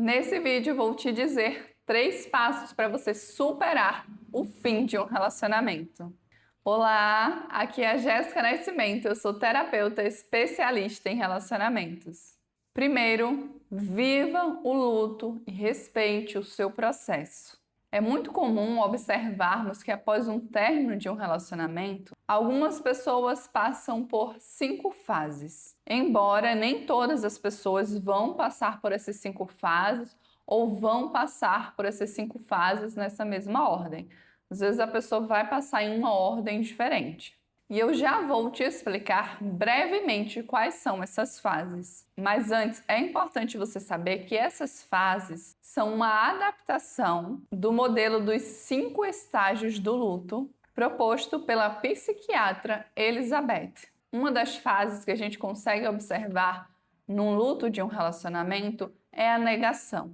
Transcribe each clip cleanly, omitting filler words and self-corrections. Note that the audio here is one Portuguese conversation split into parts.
Nesse vídeo, vou te dizer 3 passos para você superar o fim de um relacionamento. Olá, aqui é a Jéssica Nascimento, eu sou terapeuta especialista em relacionamentos. Primeiro, viva o luto e respeite o seu processo. É muito comum observarmos que após um término de um relacionamento, algumas pessoas passam por 5 fases. Embora nem todas as pessoas vão passar por essas 5 fases ou vão passar por essas 5 fases nessa mesma ordem. Às vezes a pessoa vai passar em uma ordem diferente. E eu já vou te explicar brevemente quais são essas fases. Mas antes, é importante você saber que essas fases são uma adaptação do modelo dos 5 estágios do luto proposto pela psiquiatra Elizabeth. Uma das fases que a gente consegue observar no luto de um relacionamento é a negação.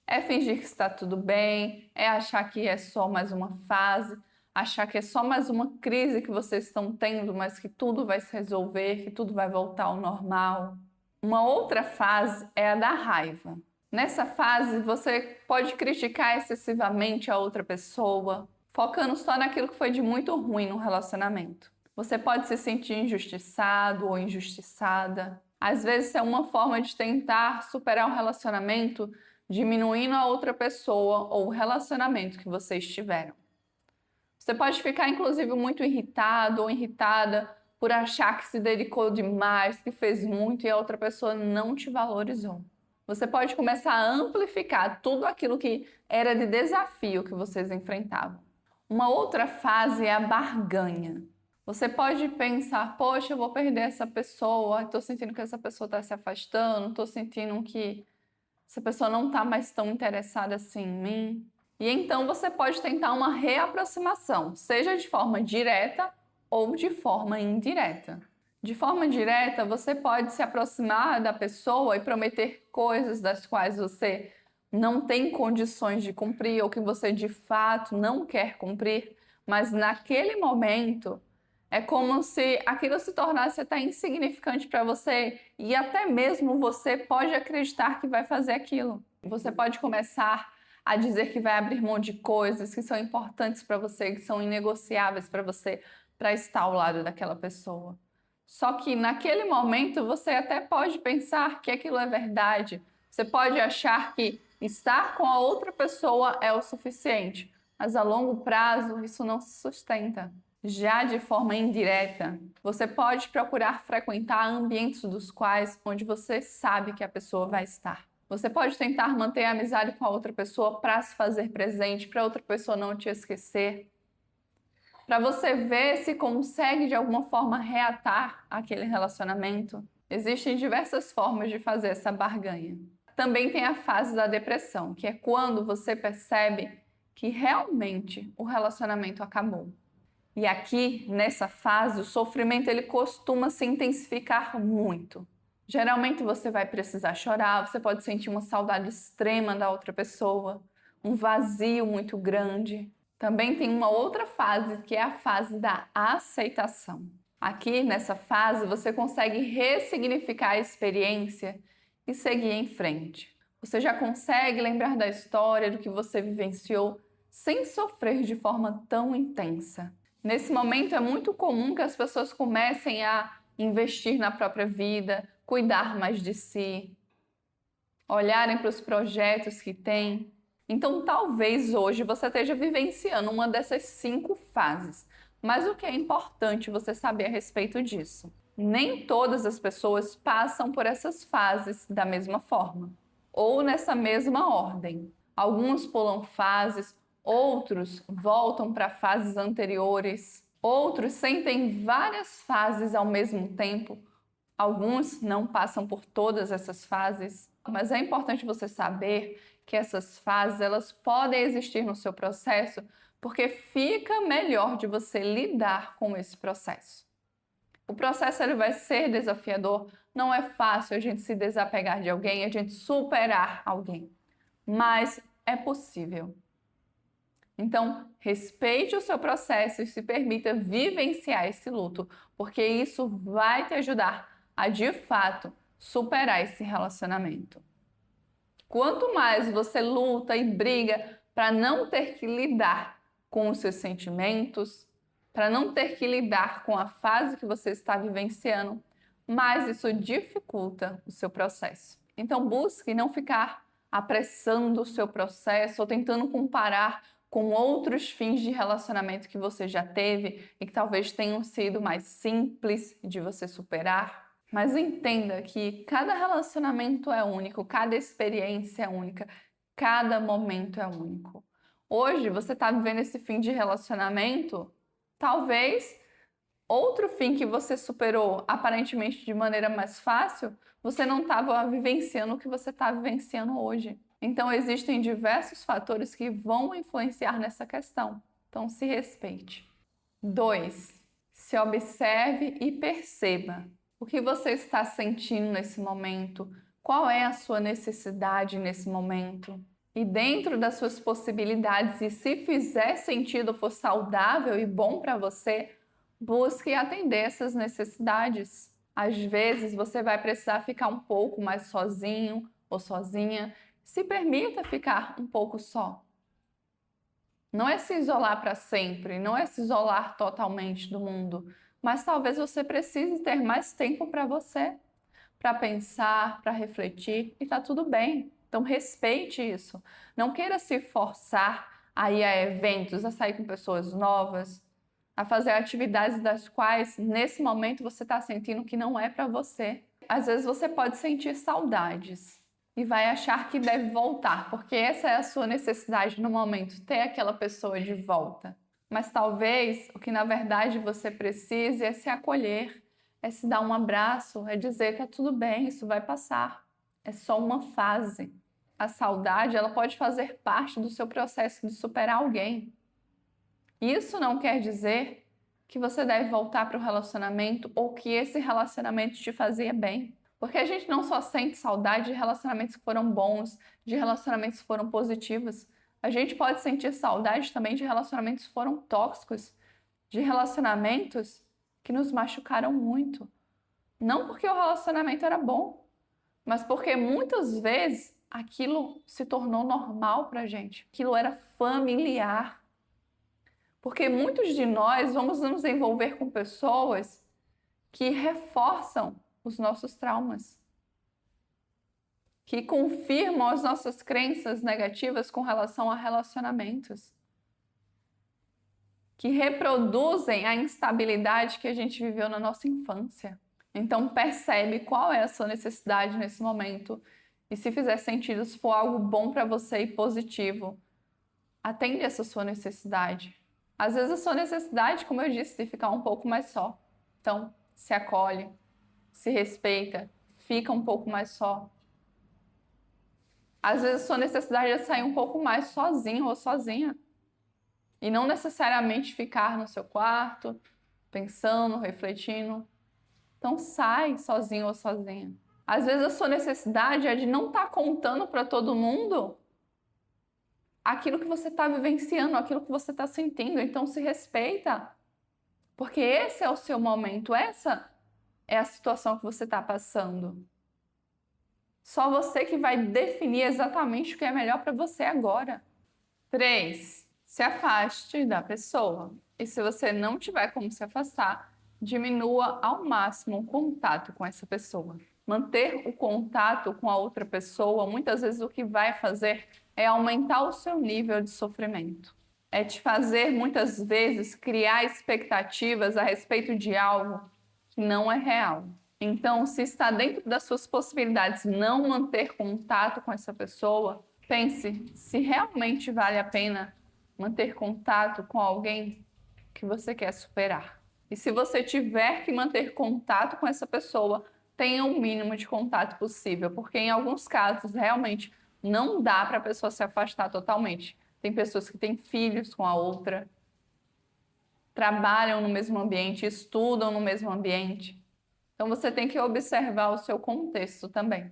É fingir que está tudo bem, é achar que é só mais uma fase, achar que é só mais uma crise que vocês estão tendo, mas que tudo vai se resolver, que tudo vai voltar ao normal. Uma outra fase é a da raiva. Nessa fase, você pode criticar excessivamente a outra pessoa, focando só naquilo que foi de muito ruim no relacionamento. Você pode se sentir injustiçado ou injustiçada. Às vezes é uma forma de tentar superar um relacionamento diminuindo a outra pessoa ou o relacionamento que vocês tiveram. Você pode ficar, inclusive, muito irritado ou irritada por achar que se dedicou demais, que fez muito e a outra pessoa não te valorizou. Você pode começar a amplificar tudo aquilo que era de desafio que vocês enfrentavam. Uma outra fase é a barganha. Você pode pensar, poxa, eu vou perder essa pessoa, estou sentindo que essa pessoa está se afastando, estou sentindo que essa pessoa não está mais tão interessada assim em mim. E então você pode tentar uma reaproximação, seja de forma direta ou de forma indireta. De forma direta, você pode se aproximar da pessoa e prometer coisas das quais você não tem condições de cumprir ou que você de fato não quer cumprir, mas naquele momento é como se aquilo se tornasse até insignificante para você e até mesmo você pode acreditar que vai fazer aquilo. Você pode começar a dizer que vai abrir mão de coisas que são importantes para você, que são inegociáveis para você, para estar ao lado daquela pessoa. Só que naquele momento você até pode pensar que aquilo é verdade. Você pode achar que estar com a outra pessoa é o suficiente, mas a longo prazo isso não se sustenta. Já de forma indireta, você pode procurar frequentar ambientes dos quais onde você sabe que a pessoa vai estar. Você pode tentar manter a amizade com a outra pessoa para se fazer presente, para outra pessoa não te esquecer. Para você ver se consegue de alguma forma reatar aquele relacionamento. Existem diversas formas de fazer essa barganha. Também tem a fase da depressão, que é quando você percebe que realmente o relacionamento acabou. E aqui, nessa fase, o sofrimento ele costuma se intensificar muito. Geralmente você vai precisar chorar, você pode sentir uma saudade extrema da outra pessoa, um vazio muito grande. Também tem uma outra fase, que é a fase da aceitação. Aqui, nessa fase, você consegue ressignificar a experiência e seguir em frente. Você já consegue lembrar da história, do que você vivenciou, sem sofrer de forma tão intensa. Nesse momento, é muito comum que as pessoas comecem a investir na própria vida, cuidar mais de si, olharem para os projetos que têm. Então, talvez hoje você esteja vivenciando uma dessas 5 fases. Mas o que é importante você saber a respeito disso? Nem todas as pessoas passam por essas fases da mesma forma, ou nessa mesma ordem. Alguns pulam fases, outros voltam para fases anteriores, outros sentem várias fases ao mesmo tempo. Alguns não passam por todas essas fases, mas é importante você saber que essas fases elas podem existir no seu processo porque fica melhor de você lidar com esse processo. O processo ele vai ser desafiador, não é fácil a gente se desapegar de alguém, a gente superar alguém, mas é possível. Então, respeite o seu processo e se permita vivenciar esse luto, porque isso vai te ajudar a, de fato, superar esse relacionamento. Quanto mais você luta e briga para não ter que lidar com os seus sentimentos, para não ter que lidar com a fase que você está vivenciando, mais isso dificulta o seu processo. Então busque não ficar apressando o seu processo ou tentando comparar com outros fins de relacionamento que você já teve e que talvez tenham sido mais simples de você superar. Mas entenda que cada relacionamento é único, cada experiência é única, cada momento é único. Hoje você está vivendo esse fim de relacionamento, talvez outro fim que você superou aparentemente de maneira mais fácil, você não estava vivenciando o que você está vivenciando hoje. Então existem diversos fatores que vão influenciar nessa questão. Então se respeite. 2. Se observe e perceba. O que você está sentindo nesse momento? Qual é a sua necessidade nesse momento? E dentro das suas possibilidades, e se fizer sentido, for saudável e bom para você, busque atender essas necessidades. Às vezes você vai precisar ficar um pouco mais sozinho ou sozinha. Se permita ficar um pouco só. Não é se isolar para sempre, não é se isolar totalmente do mundo, mas talvez você precise ter mais tempo para você, para pensar, para refletir, e tá tudo bem. Então respeite isso. Não queira se forçar a ir a eventos, a sair com pessoas novas, a fazer atividades das quais nesse momento você está sentindo que não é para você. Às vezes você pode sentir saudades e vai achar que deve voltar, porque essa é a sua necessidade no momento, ter aquela pessoa de volta. Mas talvez o que na verdade você precise é se acolher, é se dar um abraço, é dizer tá tudo bem, isso vai passar. É só uma fase. A saudade, ela pode fazer parte do seu processo de superar alguém. Isso não quer dizer que você deve voltar para o relacionamento ou que esse relacionamento te fazia bem. Porque a gente não só sente saudade de relacionamentos que foram bons, de relacionamentos que foram positivos. A gente pode sentir saudade também de relacionamentos que foram tóxicos, de relacionamentos que nos machucaram muito. Não porque o relacionamento era bom, mas porque muitas vezes aquilo se tornou normal pra gente. Aquilo era familiar. Porque muitos de nós vamos nos envolver com pessoas que reforçam os nossos traumas, que confirmam as nossas crenças negativas com relação a relacionamentos, que reproduzem a instabilidade que a gente viveu na nossa infância. Então percebe qual é a sua necessidade nesse momento e se fizer sentido, se for algo bom para você e positivo, atende essa sua necessidade. Às vezes a sua necessidade, como eu disse, de ficar um pouco mais só. Então, se acolhe, se respeita, fica um pouco mais só. Às vezes a sua necessidade é sair um pouco mais sozinho ou sozinha. E não necessariamente ficar no seu quarto, pensando, refletindo. Então sai sozinho ou sozinha. Às vezes a sua necessidade é de não estar contando para todo mundo aquilo que você está vivenciando, aquilo que você está sentindo. Então se respeita. Porque esse é o seu momento, essa é a situação que você está passando. Só você que vai definir exatamente o que é melhor para você agora. 3. Se afaste da pessoa. E se você não tiver como se afastar, diminua ao máximo o contato com essa pessoa. Manter o contato com a outra pessoa, muitas vezes o que vai fazer é aumentar o seu nível de sofrimento. É te fazer, muitas vezes, criar expectativas a respeito de algo que não é real. Então, se está dentro das suas possibilidades não manter contato com essa pessoa, pense se realmente vale a pena manter contato com alguém que você quer superar. E se você tiver que manter contato com essa pessoa, tenha o mínimo de contato possível, porque em alguns casos realmente não dá para a pessoa se afastar totalmente. Tem pessoas que têm filhos com a outra, trabalham no mesmo ambiente, estudam no mesmo ambiente. Então você tem que observar o seu contexto também.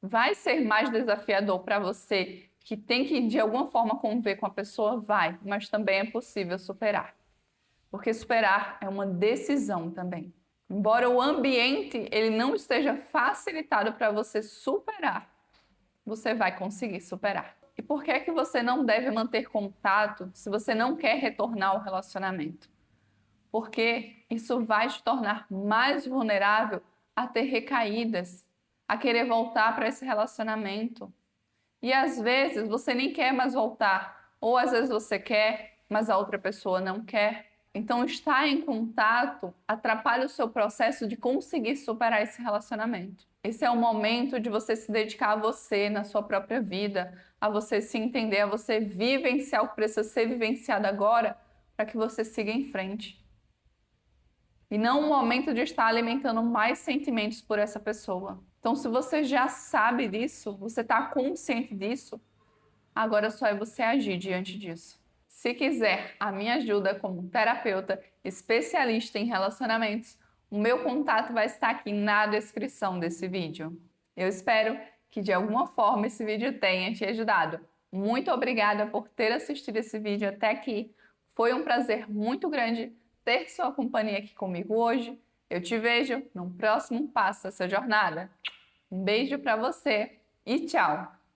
Vai ser mais desafiador para você que tem que de alguma forma conviver com a pessoa? Vai, mas também é possível superar. Porque superar é uma decisão também. Embora o ambiente ele não esteja facilitado para você superar, você vai conseguir superar. E por que é que você não deve manter contato se você não quer retornar ao relacionamento? Porque isso vai te tornar mais vulnerável a ter recaídas, a querer voltar para esse relacionamento. E às vezes você nem quer mais voltar, ou às vezes você quer, mas a outra pessoa não quer. Então, estar em contato atrapalha o seu processo de conseguir superar esse relacionamento. Esse é o momento de você se dedicar a você, na sua própria vida, a você se entender, a você vivenciar o que precisa ser vivenciado agora, para que você siga em frente. E não um momento de estar alimentando mais sentimentos por essa pessoa. Então, se você já sabe disso, você está consciente disso, agora só é você agir diante disso. Se quiser a minha ajuda como terapeuta especialista em relacionamentos, o meu contato vai estar aqui na descrição desse vídeo. Eu espero que de alguma forma esse vídeo tenha te ajudado. Muito obrigada por ter assistido esse vídeo até aqui. Foi um prazer muito grande ter sua companhia aqui comigo hoje. Eu te vejo no próximo passo dessa jornada. Um beijo para você e tchau!